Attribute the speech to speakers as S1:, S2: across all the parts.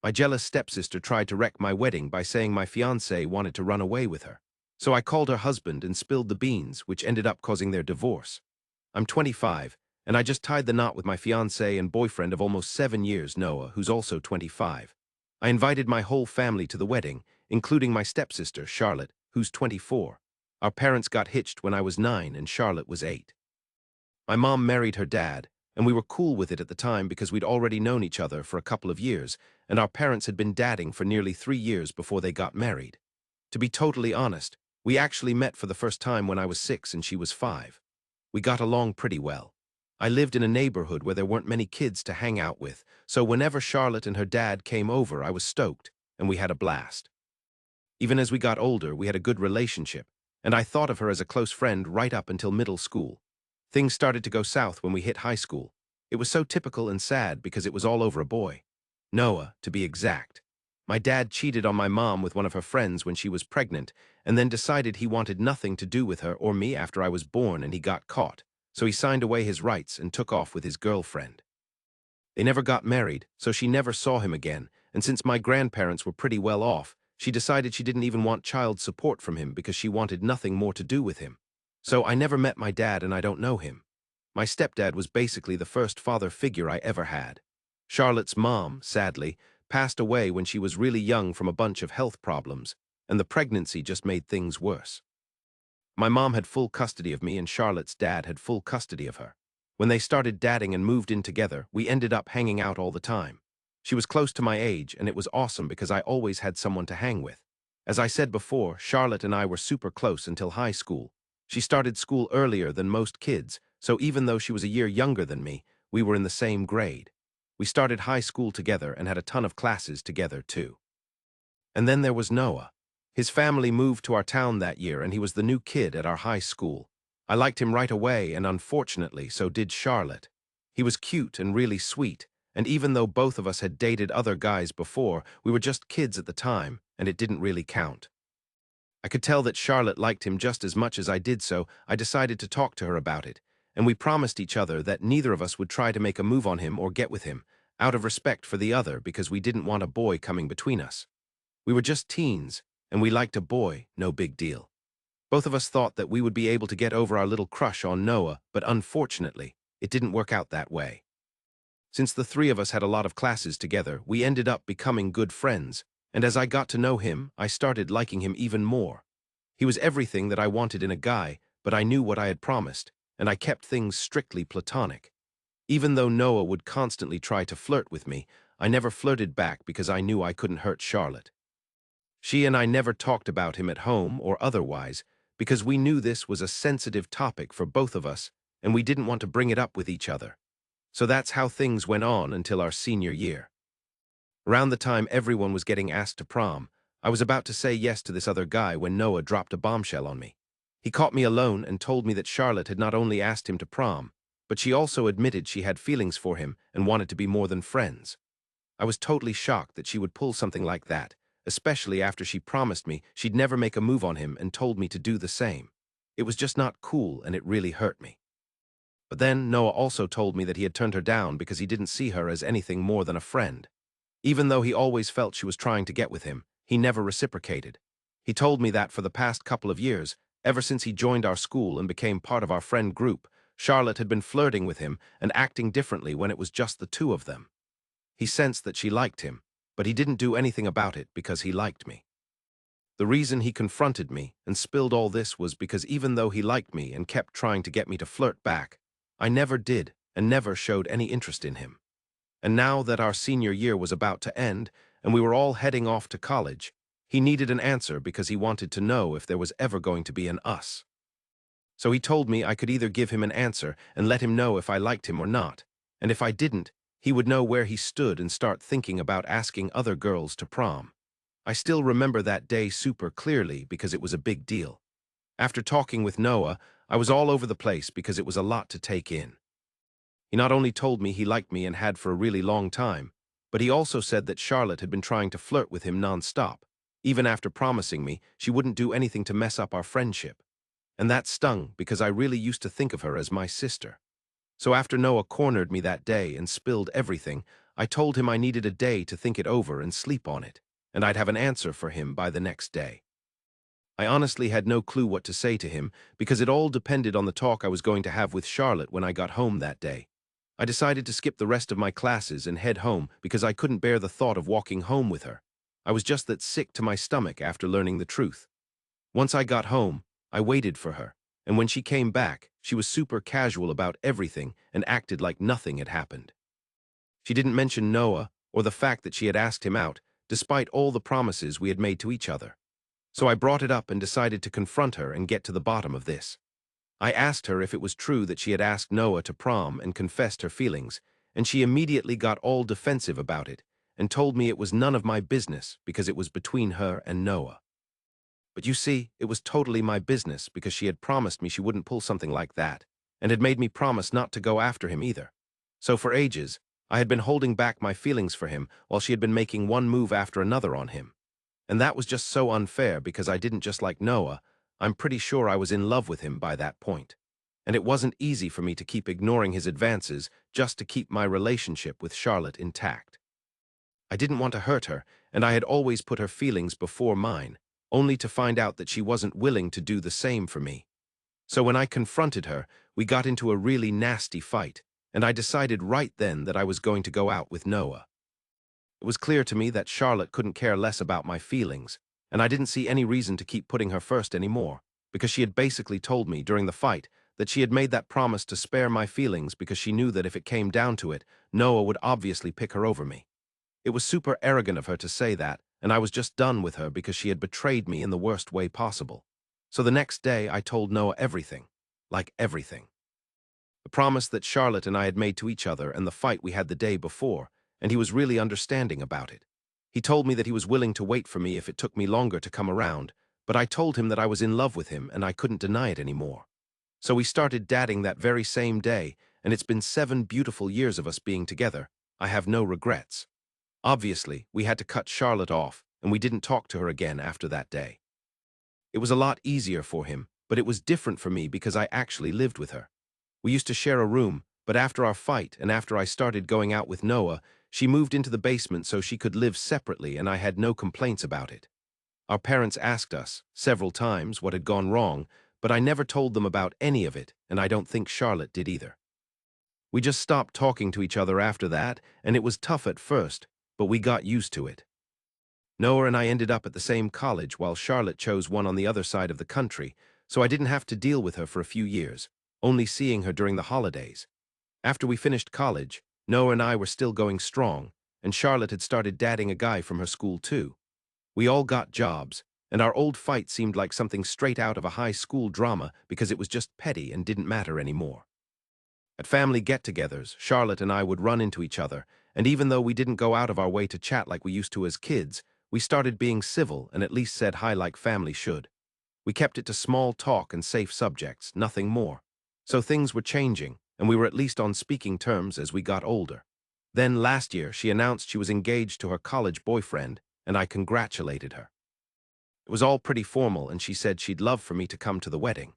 S1: My jealous stepsister tried to wreck my wedding by saying my fiancé wanted to run away with her. So I called her husband and spilled the beans, which ended up causing their divorce. I'm 25, and I just tied the knot with my fiancé and boyfriend of almost 7 years, Noah, who's also 25. I invited my whole family to the wedding, including my stepsister, Charlotte, who's 24. Our parents got hitched when I was 9 and Charlotte was 8. My mom married her dad, and we were cool with it at the time because we'd already known each other for a couple of years, and our parents had been dating for nearly 3 years before they got married. To be totally honest, we actually met for the first time when I was 6 and she was 5. We got along pretty well. I lived in a neighborhood where there weren't many kids to hang out with, so whenever Charlotte and her dad came over, I was stoked, and we had a blast. Even as we got older, we had a good relationship, and I thought of her as a close friend right up until middle school. Things started to go south when we hit high school. It was so typical and sad because it was all over a boy. Noah, to be exact. My dad cheated on my mom with one of her friends when she was pregnant, and then decided he wanted nothing to do with her or me after I was born, and he got caught. So he signed away his rights and took off with his girlfriend. They never got married, so she never saw him again, and since my grandparents were pretty well off, she decided she didn't even want child support from him because she wanted nothing more to do with him. So I never met my dad and I don't know him. My stepdad was basically the first father figure I ever had. Charlotte's mom, sadly, passed away when she was really young from a bunch of health problems, and the pregnancy just made things worse. My mom had full custody of me and Charlotte's dad had full custody of her. When they started dating and moved in together, we ended up hanging out all the time. She was close to my age, and it was awesome because I always had someone to hang with. As I said before, Charlotte and I were super close until high school. She started school earlier than most kids, so even though she was a year younger than me, we were in the same grade. We started high school together and had a ton of classes together, too. And then there was Noah. His family moved to our town that year, and he was the new kid at our high school. I liked him right away, and unfortunately, so did Charlotte. He was cute and really sweet, and even though both of us had dated other guys before, we were just kids at the time, and it didn't really count. I could tell that Charlotte liked him just as much as I did, so I decided to talk to her about it, and we promised each other that neither of us would try to make a move on him or get with him, out of respect for the other because we didn't want a boy coming between us. We were just teens, and we liked a boy, no big deal. Both of us thought that we would be able to get over our little crush on Noah, but unfortunately, it didn't work out that way. Since the three of us had a lot of classes together, we ended up becoming good friends, and as I got to know him, I started liking him even more. He was everything that I wanted in a guy, but I knew what I had promised, and I kept things strictly platonic. Even though Noah would constantly try to flirt with me, I never flirted back because I knew I couldn't hurt Charlotte. She and I never talked about him at home or otherwise because we knew this was a sensitive topic for both of us and we didn't want to bring it up with each other. So that's how things went on until our senior year. Around the time everyone was getting asked to prom, I was about to say yes to this other guy when Noah dropped a bombshell on me. He caught me alone and told me that Charlotte had not only asked him to prom, but she also admitted she had feelings for him and wanted to be more than friends. I was totally shocked that she would pull something like that, especially after she promised me she'd never make a move on him and told me to do the same. It was just not cool and it really hurt me. But then Noah also told me that he had turned her down because he didn't see her as anything more than a friend. Even though he always felt she was trying to get with him, he never reciprocated. He told me that for the past couple of years, ever since he joined our school and became part of our friend group, Charlotte had been flirting with him and acting differently when it was just the two of them. He sensed that she liked him, but he didn't do anything about it because he liked me. The reason he confronted me and spilled all this was because even though he liked me and kept trying to get me to flirt back, I never did and never showed any interest in him. And now that our senior year was about to end and we were all heading off to college, he needed an answer because he wanted to know if there was ever going to be an us. So he told me I could either give him an answer and let him know if I liked him or not, and if I didn't, he would know where he stood and start thinking about asking other girls to prom. I still remember that day super clearly because it was a big deal. After talking with Noah, I was all over the place because it was a lot to take in. He not only told me he liked me and had for a really long time, but he also said that Charlotte had been trying to flirt with him nonstop, even after promising me she wouldn't do anything to mess up our friendship. And that stung because I really used to think of her as my sister. So after Noah cornered me that day and spilled everything, I told him I needed a day to think it over and sleep on it, and I'd have an answer for him by the next day. I honestly had no clue what to say to him because it all depended on the talk I was going to have with Charlotte when I got home that day. I decided to skip the rest of my classes and head home because I couldn't bear the thought of walking home with her. I was just that sick to my stomach after learning the truth. Once I got home, I waited for her, and when she came back, she was super casual about everything and acted like nothing had happened. She didn't mention Noah or the fact that she had asked him out, despite all the promises we had made to each other. So I brought it up and decided to confront her and get to the bottom of this. I asked her if it was true that she had asked Noah to prom and confessed her feelings, and she immediately got all defensive about it and told me it was none of my business because it was between her and Noah. But you see, it was totally my business because she had promised me she wouldn't pull something like that, and had made me promise not to go after him either. So for ages, I had been holding back my feelings for him while she had been making one move after another on him. And that was just so unfair because I didn't just like Noah, I'm pretty sure I was in love with him by that point. And it wasn't easy for me to keep ignoring his advances just to keep my relationship with Charlotte intact. I didn't want to hurt her, and I had always put her feelings before mine, only to find out that she wasn't willing to do the same for me. So when I confronted her, we got into a really nasty fight, and I decided right then that I was going to go out with Noah. It was clear to me that Charlotte couldn't care less about my feelings, and I didn't see any reason to keep putting her first anymore, because she had basically told me during the fight that she had made that promise to spare my feelings because she knew that if it came down to it, Noah would obviously pick her over me. It was super arrogant of her to say that, and I was just done with her because she had betrayed me in the worst way possible. So the next day, I told Noah everything. Like everything. The promise that Charlotte and I had made to each other and the fight we had the day before, and he was really understanding about it. He told me that he was willing to wait for me if it took me longer to come around, but I told him that I was in love with him and I couldn't deny it anymore. So we started dating that very same day, and it's been 7 beautiful years of us being together. I have no regrets. Obviously, we had to cut Charlotte off, and we didn't talk to her again after that day. It was a lot easier for him, but it was different for me because I actually lived with her. We used to share a room, but after our fight and after I started going out with Noah, she moved into the basement so she could live separately, and I had no complaints about it. Our parents asked us, several times, what had gone wrong, but I never told them about any of it, and I don't think Charlotte did either. We just stopped talking to each other after that, and it was tough at first, but we got used to it. Noah and I ended up at the same college while Charlotte chose one on the other side of the country, so I didn't have to deal with her for a few years, only seeing her during the holidays. After we finished college, Noah and I were still going strong, and Charlotte had started dating a guy from her school too. We all got jobs, and our old fight seemed like something straight out of a high school drama because it was just petty and didn't matter anymore. At family get-togethers, Charlotte and I would run into each other, and even though we didn't go out of our way to chat like we used to as kids, we started being civil and at least said hi like family should. We kept it to small talk and safe subjects, nothing more. So things were changing, and we were at least on speaking terms as we got older. Then last year, she announced she was engaged to her college boyfriend, and I congratulated her. It was all pretty formal, and she said she'd love for me to come to the wedding.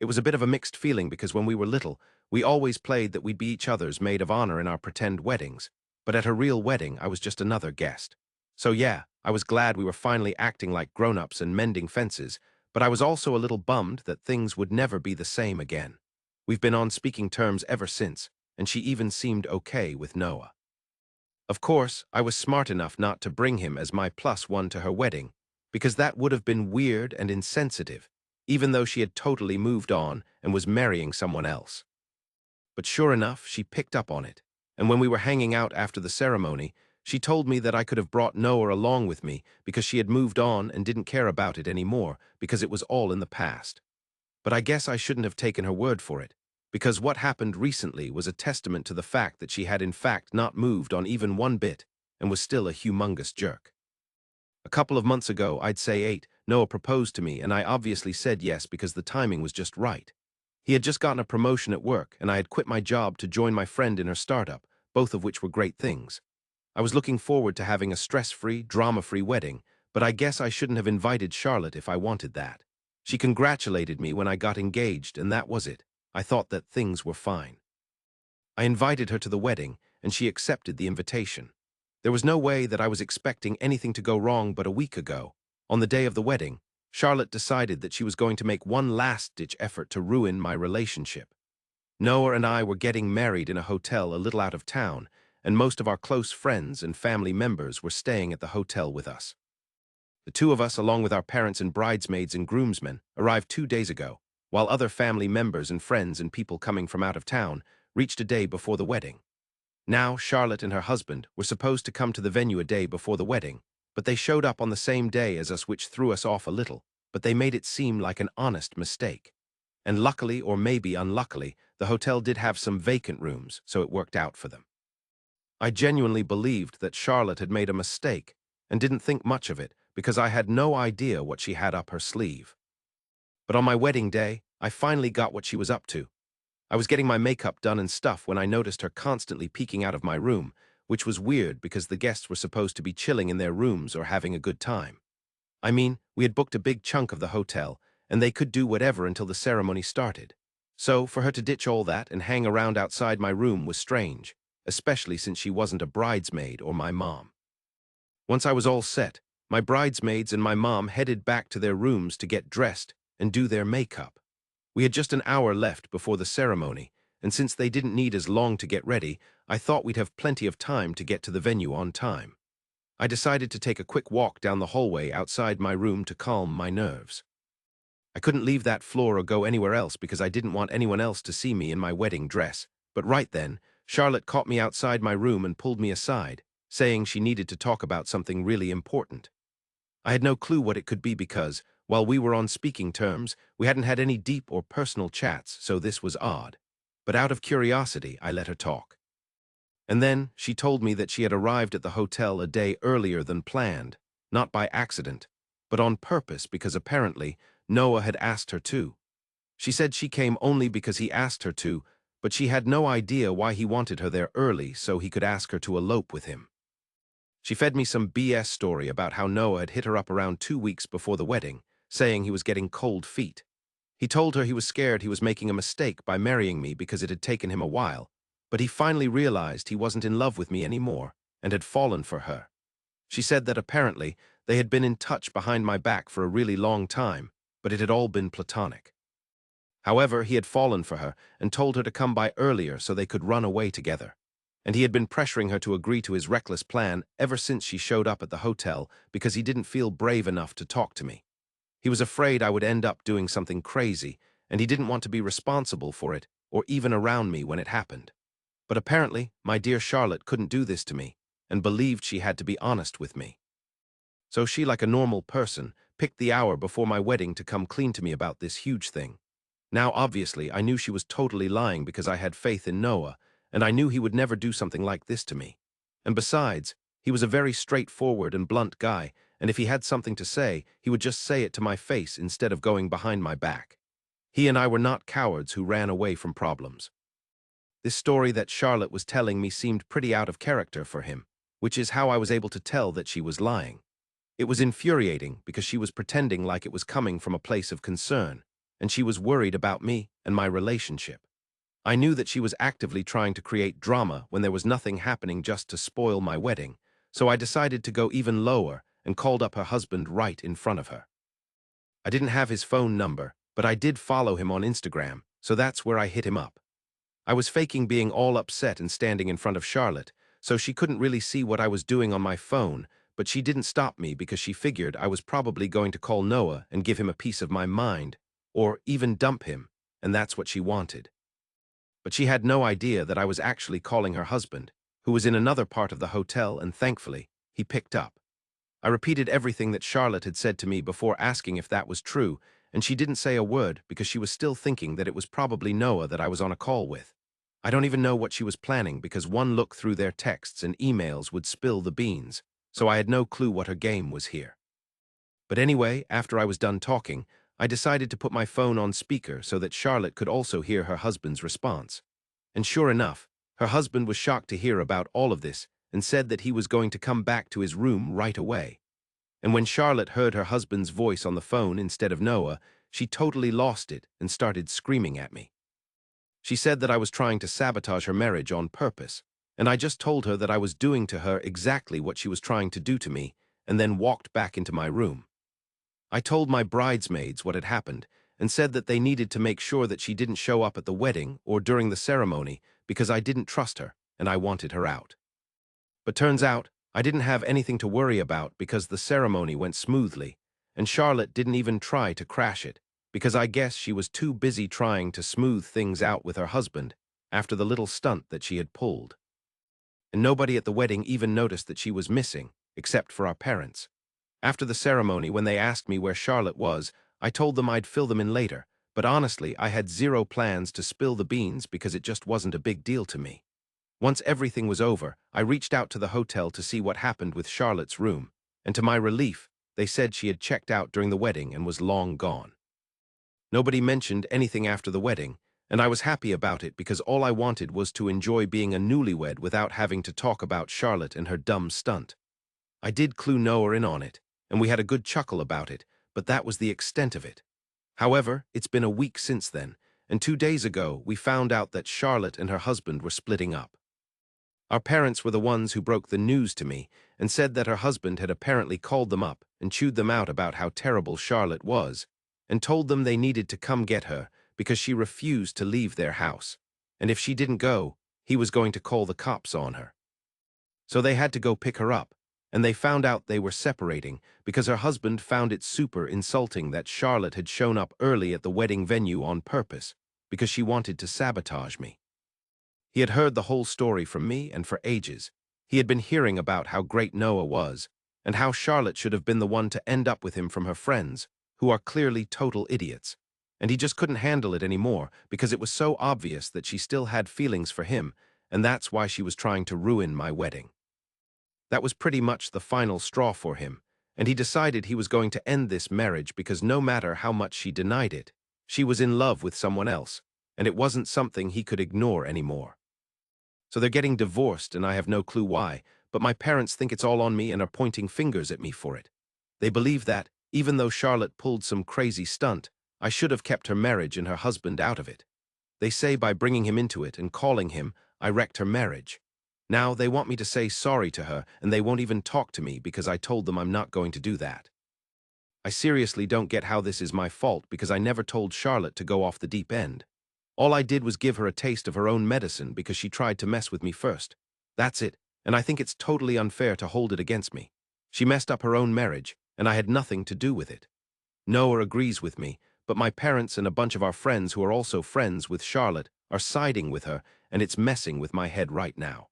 S1: It was a bit of a mixed feeling because when we were little, we always played that we'd be each other's maid of honor in our pretend weddings, but at her real wedding, I was just another guest. So yeah, I was glad we were finally acting like grown-ups and mending fences, but I was also a little bummed that things would never be the same again. We've been on speaking terms ever since, and she even seemed okay with Noah. Of course, I was smart enough not to bring him as my +1 to her wedding, because that would have been weird and insensitive, even though she had totally moved on and was marrying someone else. But sure enough, she picked up on it, and when we were hanging out after the ceremony, she told me that I could have brought Noah along with me because she had moved on and didn't care about it anymore because it was all in the past. But I guess I shouldn't have taken her word for it, because what happened recently was a testament to the fact that she had in fact not moved on even one bit and was still a humongous jerk. A couple of months ago, I'd say 8, Noah proposed to me, and I obviously said yes because the timing was just right. He had just gotten a promotion at work, and I had quit my job to join my friend in her startup, both of which were great things. I was looking forward to having a stress-free, drama-free wedding, but I guess I shouldn't have invited Charlotte if I wanted that. She congratulated me when I got engaged, and that was it. I thought that things were fine. I invited her to the wedding, and she accepted the invitation. There was no way that I was expecting anything to go wrong, but a week ago, on the day of the wedding, Charlotte decided that she was going to make one last-ditch effort to ruin my relationship. Noah and I were getting married in a hotel a little out of town, and most of our close friends and family members were staying at the hotel with us. The two of us, along with our parents and bridesmaids and groomsmen, arrived 2 days ago, while other family members and friends and people coming from out of town reached a day before the wedding. Now, Charlotte and her husband were supposed to come to the venue a day before the wedding, but they showed up on the same day as us, which threw us off a little, but they made it seem like an honest mistake. And luckily, or maybe unluckily, the hotel did have some vacant rooms, so it worked out for them. I genuinely believed that Charlotte had made a mistake and didn't think much of it because I had no idea what she had up her sleeve. But on my wedding day, I finally got what she was up to. I was getting my makeup done and stuff when I noticed her constantly peeking out of my room, which was weird because the guests were supposed to be chilling in their rooms or having a good time. I mean, we had booked a big chunk of the hotel, and they could do whatever until the ceremony started. So, for her to ditch all that and hang around outside my room was strange, especially since she wasn't a bridesmaid or my mom. Once I was all set, my bridesmaids and my mom headed back to their rooms to get dressed and do their makeup. We had just an hour left before the ceremony, and since they didn't need as long to get ready, I thought we'd have plenty of time to get to the venue on time. I decided to take a quick walk down the hallway outside my room to calm my nerves. I couldn't leave that floor or go anywhere else because I didn't want anyone else to see me in my wedding dress, but right then, Charlotte caught me outside my room and pulled me aside, saying she needed to talk about something really important. I had no clue what it could be because, while we were on speaking terms, we hadn't had any deep or personal chats, so this was odd. But out of curiosity, I let her talk. And then she told me that she had arrived at the hotel a day earlier than planned, not by accident, but on purpose because apparently Noah had asked her to. She said she came only because he asked her to, but she had no idea why he wanted her there early so he could ask her to elope with him. She fed me some BS story about how Noah had hit her up around 2 weeks before the wedding, saying he was getting cold feet. He told her he was scared he was making a mistake by marrying me because it had taken him a while, but he finally realized he wasn't in love with me anymore and had fallen for her. She said that apparently they had been in touch behind my back for a really long time, but it had all been platonic. However, he had fallen for her and told her to come by earlier so they could run away together. And he had been pressuring her to agree to his reckless plan ever since she showed up at the hotel because he didn't feel brave enough to talk to me. He was afraid I would end up doing something crazy, and he didn't want to be responsible for it or even around me when it happened. But apparently, my dear Charlotte couldn't do this to me and believed she had to be honest with me. So she, like a normal person, picked the hour before my wedding to come clean to me about this huge thing. Now, obviously, I knew she was totally lying because I had faith in Noah, and I knew he would never do something like this to me. And besides, he was a very straightforward and blunt guy, and if he had something to say, he would just say it to my face instead of going behind my back. He and I were not cowards who ran away from problems. This story that Charlotte was telling me seemed pretty out of character for him, which is how I was able to tell that she was lying. It was infuriating because she was pretending like it was coming from a place of concern, and she was worried about me and my relationship. I knew that she was actively trying to create drama when there was nothing happening just to spoil my wedding, so I decided to go even lower and called up her husband right in front of her. I didn't have his phone number, but I did follow him on Instagram, so that's where I hit him up. I was faking being all upset and standing in front of Charlotte, so she couldn't really see what I was doing on my phone, but she didn't stop me because she figured I was probably going to call Noah and give him a piece of my mind, or even dump him, and that's what she wanted. But she had no idea that I was actually calling her husband, who was in another part of the hotel, and thankfully, he picked up. I repeated everything that Charlotte had said to me before asking if that was true, and she didn't say a word because she was still thinking that it was probably Noah that I was on a call with. I don't even know what she was planning because one look through their texts and emails would spill the beans, so I had no clue what her game was here. But anyway, after I was done talking, I decided to put my phone on speaker so that Charlotte could also hear her husband's response. And sure enough, her husband was shocked to hear about all of this and said that he was going to come back to his room right away. And when Charlotte heard her husband's voice on the phone instead of Noah, she totally lost it and started screaming at me. She said that I was trying to sabotage her marriage on purpose, And I just told her that I was doing to her exactly what she was trying to do to me, and then walked back into my room. I told my bridesmaids what had happened, and said that they needed to make sure that she didn't show up at the wedding or during the ceremony because I didn't trust her, and I wanted her out. But turns out, I didn't have anything to worry about because the ceremony went smoothly, and Charlotte didn't even try to crash it, because I guess she was too busy trying to smooth things out with her husband after the little stunt that she had pulled. And nobody at the wedding even noticed that she was missing, except for our parents. After the ceremony, when they asked me where Charlotte was, I told them I'd fill them in later, but honestly, I had zero plans to spill the beans because it just wasn't a big deal to me. Once everything was over, I reached out to the hotel to see what happened with Charlotte's room, and to my relief, they said she had checked out during the wedding and was long gone. Nobody mentioned anything after the wedding, and I was happy about it because all I wanted was to enjoy being a newlywed without having to talk about Charlotte and her dumb stunt. I did clue Noah in on it, and we had a good chuckle about it, but that was the extent of it. However, it's been a week since then, and 2 days ago we found out that Charlotte and her husband were splitting up. Our parents were the ones who broke the news to me and said that her husband had apparently called them up and chewed them out about how terrible Charlotte was, and told them they needed to come get her because she refused to leave their house, and if she didn't go, he was going to call the cops on her. So they had to go pick her up, and they found out they were separating because her husband found it super insulting that Charlotte had shown up early at the wedding venue on purpose because she wanted to sabotage me. He had heard the whole story from me, and for ages. He had been hearing about how great Noah was, and how Charlotte should have been the one to end up with him from her friends, who are clearly total idiots. And he just couldn't handle it anymore because it was so obvious that she still had feelings for him, and that's why she was trying to ruin my wedding. That was pretty much the final straw for him, and he decided he was going to end this marriage because no matter how much she denied it, she was in love with someone else, and it wasn't something he could ignore anymore. So they're getting divorced, and I have no clue why, but my parents think it's all on me and are pointing fingers at me for it. They believe that, even though Charlotte pulled some crazy stunt, I should have kept her marriage and her husband out of it. They say by bringing him into it and calling him, I wrecked her marriage. Now they want me to say sorry to her, and they won't even talk to me because I told them I'm not going to do that. I seriously don't get how this is my fault because I never told Charlotte to go off the deep end. All I did was give her a taste of her own medicine because she tried to mess with me first. That's it, and I think it's totally unfair to hold it against me. She messed up her own marriage, and I had nothing to do with it. Noah agrees with me, but my parents and a bunch of our friends who are also friends with Charlotte are siding with her, and it's messing with my head right now.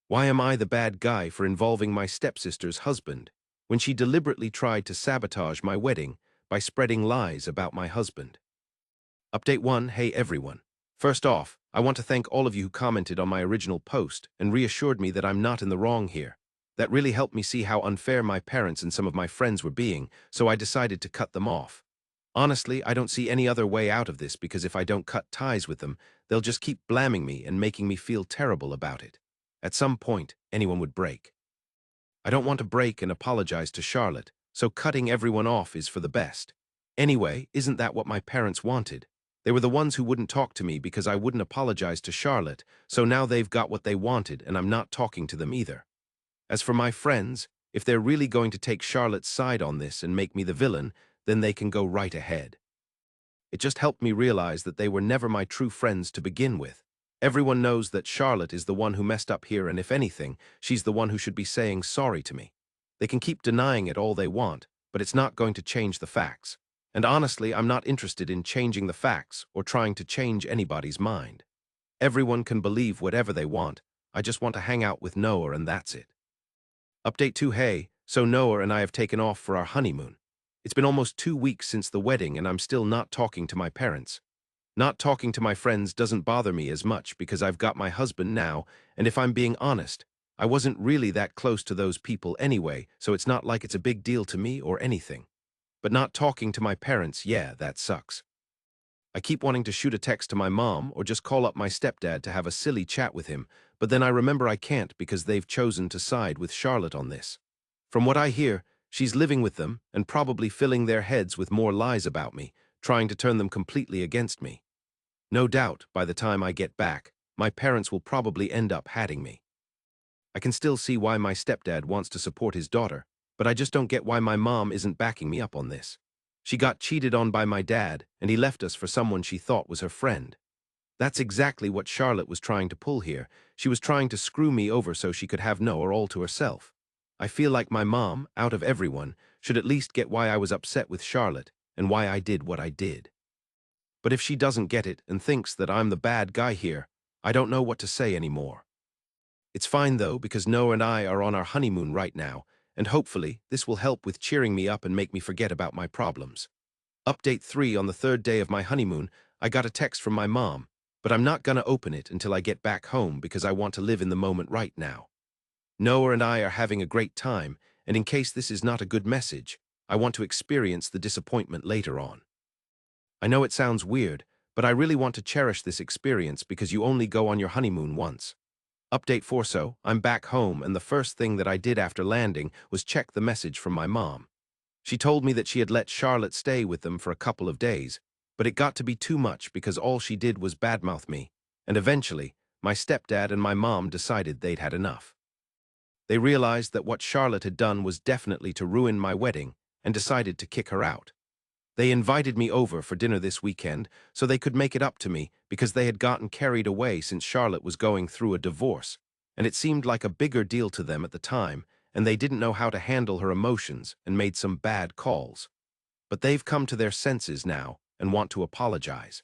S1: Why am I the bad guy for involving my stepsister's husband when she deliberately tried to sabotage my wedding by spreading lies about my husband? Update 1. Hey everyone. First off, I want to thank all of you who commented on my original post and reassured me that I'm not in the wrong here. That really helped me see how unfair my parents and some of my friends were being, so I decided to cut them off. Honestly, I don't see any other way out of this because if I don't cut ties with them, they'll just keep blaming me and making me feel terrible about it. At some point, anyone would break. I don't want to break and apologize to Charlotte, so cutting everyone off is for the best. Anyway, isn't that what my parents wanted? They were the ones who wouldn't talk to me because I wouldn't apologize to Charlotte, so now they've got what they wanted and I'm not talking to them either. As for my friends, if they're really going to take Charlotte's side on this and make me the villain, then they can go right ahead. It just helped me realize that they were never my true friends to begin with. Everyone knows that Charlotte is the one who messed up here, and if anything, she's the one who should be saying sorry to me. They can keep denying it all they want, but it's not going to change the facts. And honestly, I'm not interested in changing the facts or trying to change anybody's mind. Everyone can believe whatever they want. I just want to hang out with Noah, and that's it. Update 2. Hey, so Noah and I have taken off for our honeymoon. It's been almost 2 weeks since the wedding, and I'm still not talking to my parents. Not talking to my friends doesn't bother me as much because I've got my husband now, and if I'm being honest, I wasn't really that close to those people anyway, so it's not like it's a big deal to me or anything. But not talking to my parents, yeah, that sucks. I keep wanting to shoot a text to my mom or just call up my stepdad to have a silly chat with him, but then I remember I can't because they've chosen to side with Charlotte on this. From what I hear, she's living with them and probably filling their heads with more lies about me, trying to turn them completely against me. No doubt, by the time I get back, my parents will probably end up hatting me. I can still see why my stepdad wants to support his daughter, but I just don't get why my mom isn't backing me up on this. She got cheated on by my dad, and he left us for someone she thought was her friend. That's exactly what Charlotte was trying to pull here. She was trying to screw me over so she could have Noah all to herself. I feel like my mom, out of everyone, should at least get why I was upset with Charlotte and why I did what I did. But if she doesn't get it and thinks that I'm the bad guy here, I don't know what to say anymore. It's fine though, because Noah and I are on our honeymoon right now, and hopefully this will help with cheering me up and make me forget about my problems. Update 3: on the third day of my honeymoon, I got a text from my mom, but I'm not gonna open it until I get back home because I want to live in the moment right now. Noah and I are having a great time, and in case this is not a good message, I want to experience the disappointment later on. I know it sounds weird, but I really want to cherish this experience because you only go on your honeymoon once. Update 4: so, I'm back home, and the first thing that I did after landing was check the message from my mom. She told me that she had let Charlotte stay with them for a couple of days, but it got to be too much because all she did was badmouth me, and eventually, my stepdad and my mom decided they'd had enough. They realized that what Charlotte had done was definitely to ruin my wedding and decided to kick her out. They invited me over for dinner this weekend so they could make it up to me because they had gotten carried away since Charlotte was going through a divorce, and it seemed like a bigger deal to them at the time, and they didn't know how to handle her emotions and made some bad calls. But they've come to their senses now and want to apologize.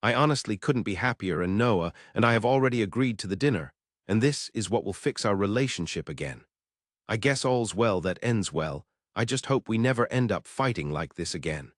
S1: I honestly couldn't be happier, and Noah and I have already agreed to the dinner, and this is what will fix our relationship again. I guess all's well that ends well. I just hope we never end up fighting like this again.